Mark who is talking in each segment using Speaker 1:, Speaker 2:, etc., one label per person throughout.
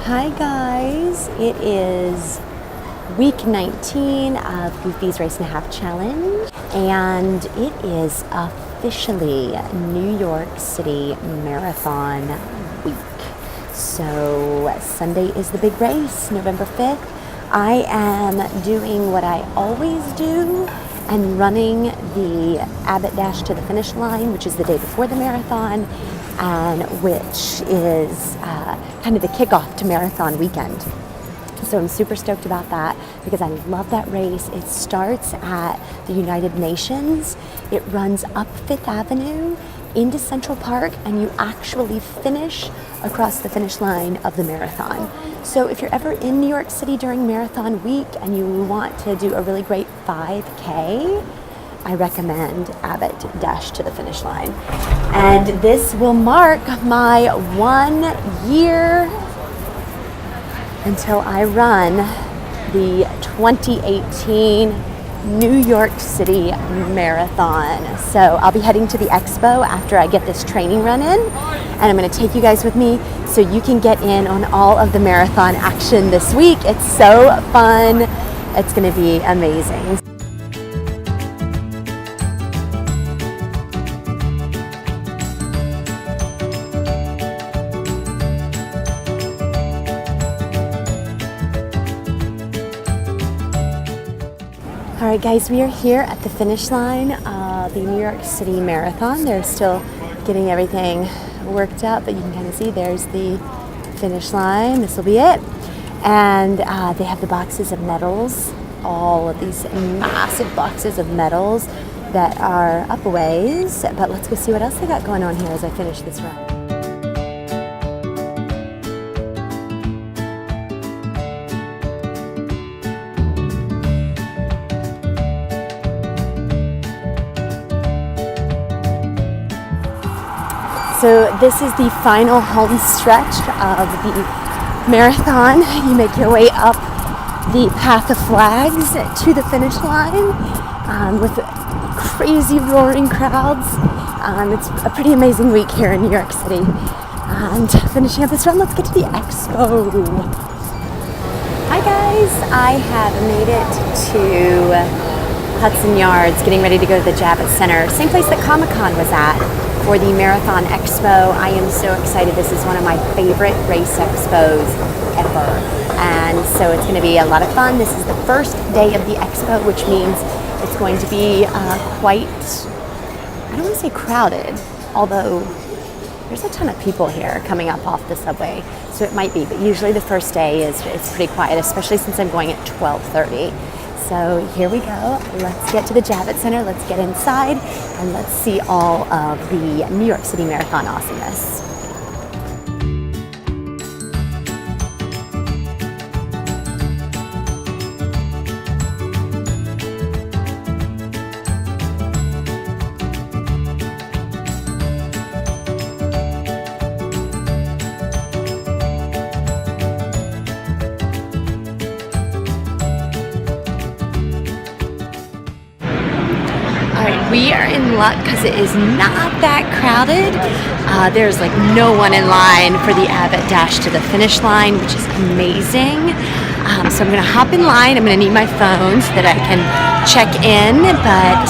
Speaker 1: Hi guys, it is week 19 of Goofy's Race and a Half Challenge, and it is officially New York City Marathon week. So Sunday is the big race, November 5th. I am doing what I always do and running the Abbott Dash to the finish line, which is the day before the marathon, and which is kind of the kickoff to marathon weekend. So I'm super stoked about that because I love that race. It starts at the United Nations. It runs up Fifth Avenue into Central Park, and you actually finish across the finish line of the marathon. So if you're ever in New York City during marathon week and you want to do a really great 5K, I recommend Abbott Dash to the finish line. And this will mark my 1 year until I run the 2018 New York City Marathon. So I'll be heading to the expo after I get this training run in, and I'm going to take you guys with me so you can get in on all of the marathon action this week. It's so fun. It's going to be amazing. All right, guys, we are here at the finish line of the New York City Marathon. They're still getting everything worked out, but you can kind of see there's the finish line. This will be it. And they have the boxes of medals, all of these massive boxes of medals that are up a ways. But let's go see what else they got going on here as I finish this run. So this is the final home stretch of the marathon. You make your way up the path of flags to the finish line with crazy roaring crowds. It's a pretty amazing week here in New York City. And finishing up this run, let's get to the expo. Hi guys, I have made it to Hudson Yards, getting ready to go to the Abbott Center, same place that Comic-Con was at for the Marathon Expo. I am so excited. This is one of my favorite race expos ever. And so it's going to be a lot of fun. This is the first day of the expo, which means it's going to be quite, I don't want to say crowded, although there's a ton of people here coming up off the subway. So it might be, but usually the first day it's pretty quiet, especially since I'm going at 12:30. So here we go. Let's get to the Abbott Center. Let's get inside and let's see all of the New York City Marathon awesomeness. We are in luck because it is not that crowded. There's like no one in line for the Abbott Dash to the finish line, which is amazing. So I'm going to hop in line. I'm going to need my phone so that I can check in, but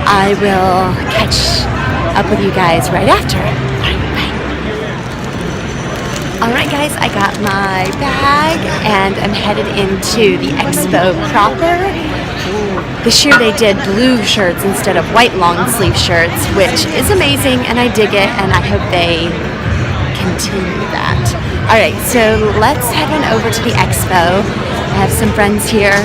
Speaker 1: I will catch up with you guys right after. All right, guys, I got my bag and I'm headed into the expo proper. This year they did blue shirts instead of white long sleeve shirts, which is amazing, and I dig it, and I hope they continue that. All right, so let's head on over to the expo. I have some friends here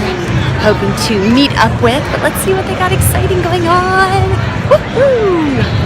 Speaker 1: hoping to meet up with, but let's see what they got exciting going on. Woohoo!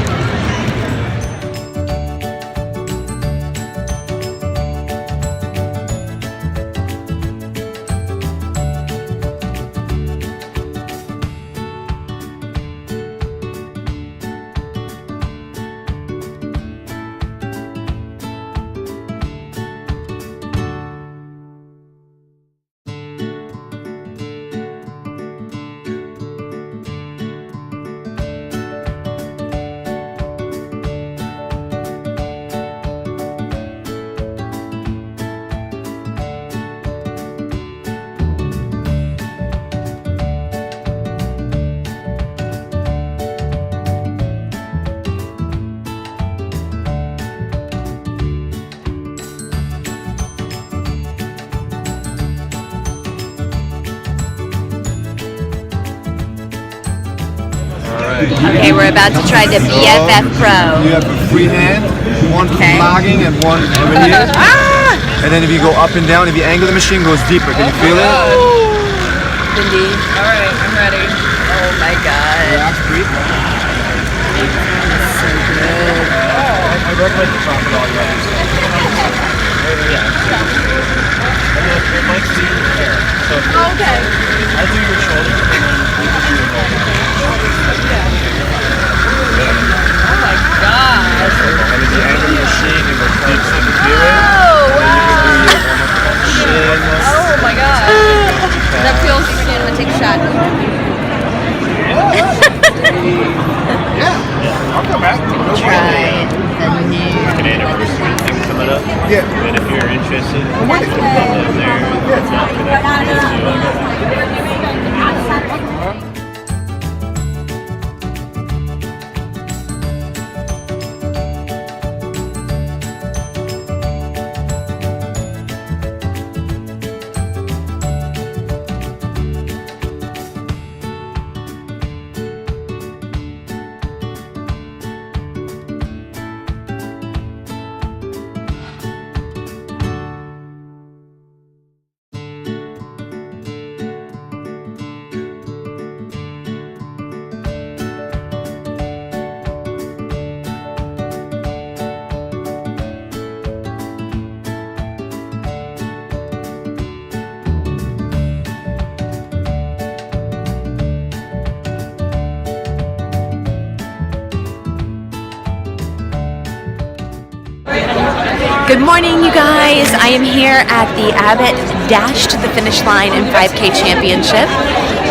Speaker 1: Okay, we're about to try the BFF Pro.
Speaker 2: You have a free hand, one flogging and one over here. And then if you go up and down, if you angle the machine, goes deeper. Can you feel it?
Speaker 1: Cindy.
Speaker 3: All right, I'm ready.
Speaker 1: Oh my God.
Speaker 2: Relax, breathe.
Speaker 1: So good.
Speaker 2: I recommend you talk about all your others. And then it might see your hair. So
Speaker 3: Okay.
Speaker 2: I'll do your shoulders and then we can do your elbows.
Speaker 3: Oh my gosh.
Speaker 2: And if you angle the machine, it goes deep. So you feel it.
Speaker 3: Oh,
Speaker 2: And then you can do
Speaker 3: wow.
Speaker 2: your chin.
Speaker 3: Oh my gosh. That feels good. I'm gonna take a shot.
Speaker 2: Yeah, I'll come back. No
Speaker 1: Try the new.
Speaker 4: An anniversary thing coming up.
Speaker 2: Yeah.
Speaker 4: And if you're interested,
Speaker 2: with it.
Speaker 4: come up there. It's not
Speaker 1: Good morning, you guys. I am here at the Abbott Dash to the Finish Line in 5K Championship.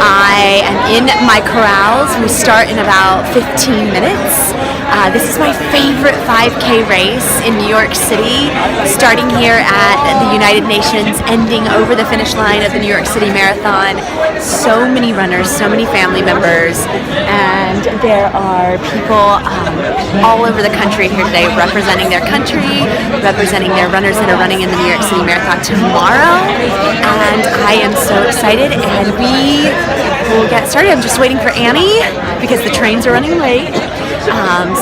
Speaker 1: I am in my corrals. We start in about 15 minutes. This is my favorite 5K race in New York City, starting here at the United Nations, ending over the finish line of the New York City Marathon. So many runners, so many family members, and there are people all over the country here today representing their country, representing their runners that are running in the New York City Marathon tomorrow, and I am so excited, and we will get started. I'm just waiting for Annie because the trains are running late.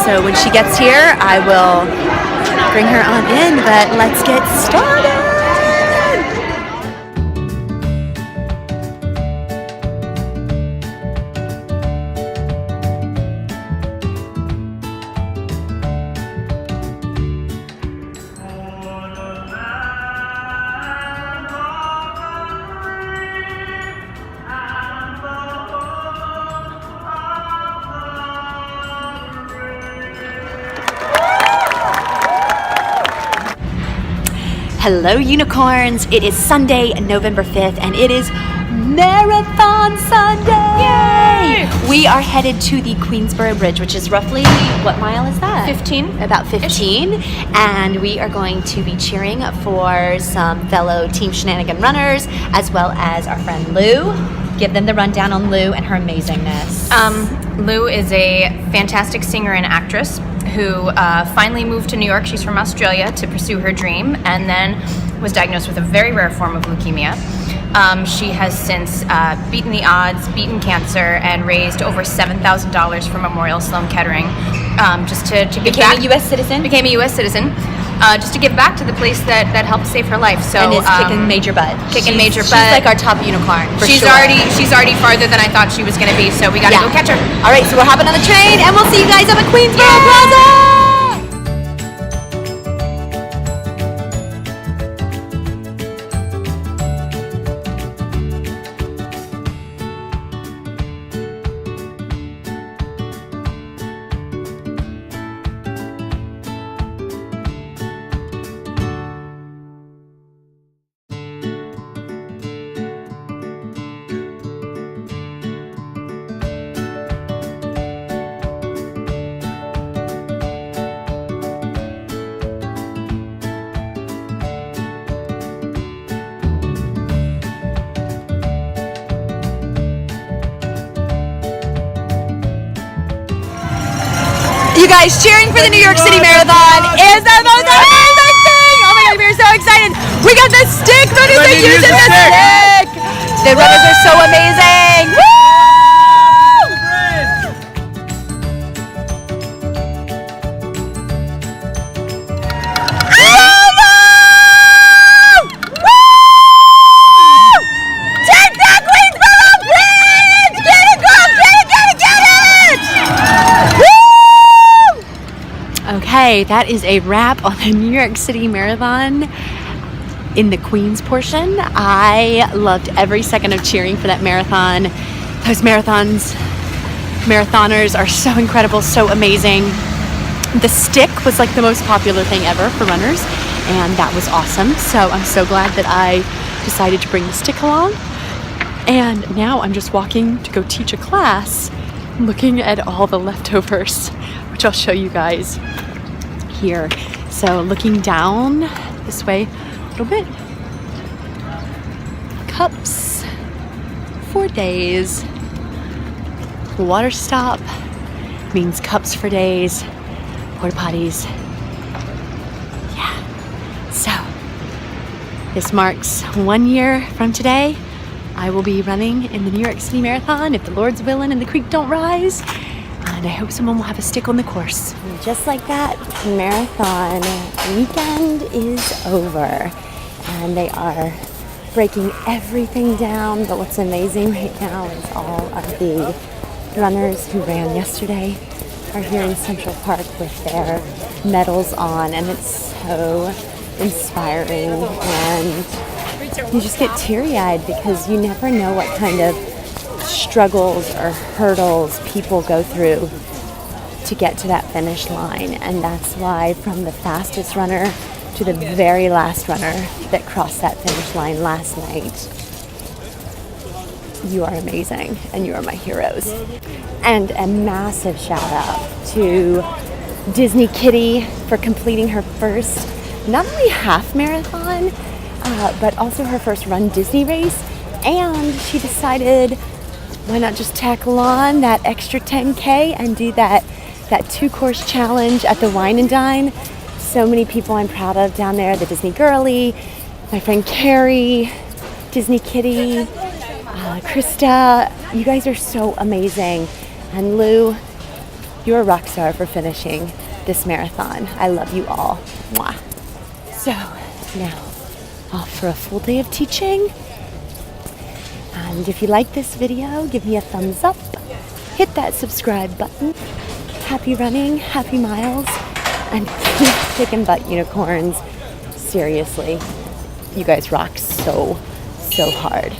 Speaker 1: So when she gets here, I will bring her on in, but let's get started. Hello, unicorns. It is Sunday, November 5th, and it is Marathon Sunday! Yay! We are headed to the Queensboro Bridge, which is roughly, what mile is that?
Speaker 3: 15.
Speaker 1: About 15. And we are going to be cheering for some fellow Team Shenanigan runners, as well as our friend Lou. Give them the rundown on Lou and her amazingness.
Speaker 3: Lou is a fantastic singer and actress who finally moved to New York. She's from Australia to pursue her dream, and then was diagnosed with a very rare form of leukemia. She has since beaten the odds, beaten cancer, and raised over $7,000 for Memorial Sloan Kettering, just to give back.
Speaker 1: Became a U.S. citizen?
Speaker 3: Became a U.S. citizen. Just to give back to the place that helped save her life. So
Speaker 1: and is kicking major butt.
Speaker 3: Major butt.
Speaker 1: She's like our top unicorn.
Speaker 3: She's already farther than I thought she was going to be. So we got to go catch her.
Speaker 1: All right, so we're hopping on the train, and we'll see you guys up at Queensboro Plaza. You guys, cheering for the New York City Marathon is the most amazing thing! Oh my God, we're so excited! We got the stick! Runners are using the stick! The runners are so amazing! Woo! Okay, that is a wrap on the New York City Marathon in the Queens portion. I loved every second of cheering for that marathon. Those marathoners are so incredible, so amazing. The stick was like the most popular thing ever for runners, and that was awesome. So I'm so glad that I decided to bring the stick along. And now I'm just walking to go teach a class, looking at all the leftovers, which I'll show you guys here. So looking down this way a little bit. Cups for days. Water stop means cups for days. Porta potties. Yeah. So this marks 1 year from today. I will be running in the New York City Marathon if the Lord's willing and the creek don't rise. And I hope someone will have a stick on the course.
Speaker 5: And just like that, marathon weekend is over. And they are breaking everything down. But what's amazing right now is all of the runners who ran yesterday are here in Central Park with their medals on. And it's so inspiring. And you just get teary-eyed because you never know what kind of struggles or hurdles people go through to get to that finish line. And that's why from the fastest runner to the very last runner that crossed that finish line last night, you are amazing and you are my heroes. And a massive shout out to Disney Kitty for completing her first not only half marathon but also her first Run Disney race. And she decided, why not just tackle on that extra 10K and do that 2-course challenge at the Wine and Dine. So many people I'm proud of down there. The Disney Girlie, my friend Carrie, Disney Kitty, Krista. You guys are so amazing. And Lou, you're a rock star for finishing this marathon. I love you all. Mwah. So now off for a full day of teaching. And if you like this video, give me a thumbs up, hit that subscribe button. Happy running, happy miles, and keep kicking butt, unicorns. Seriously, you guys rock so hard.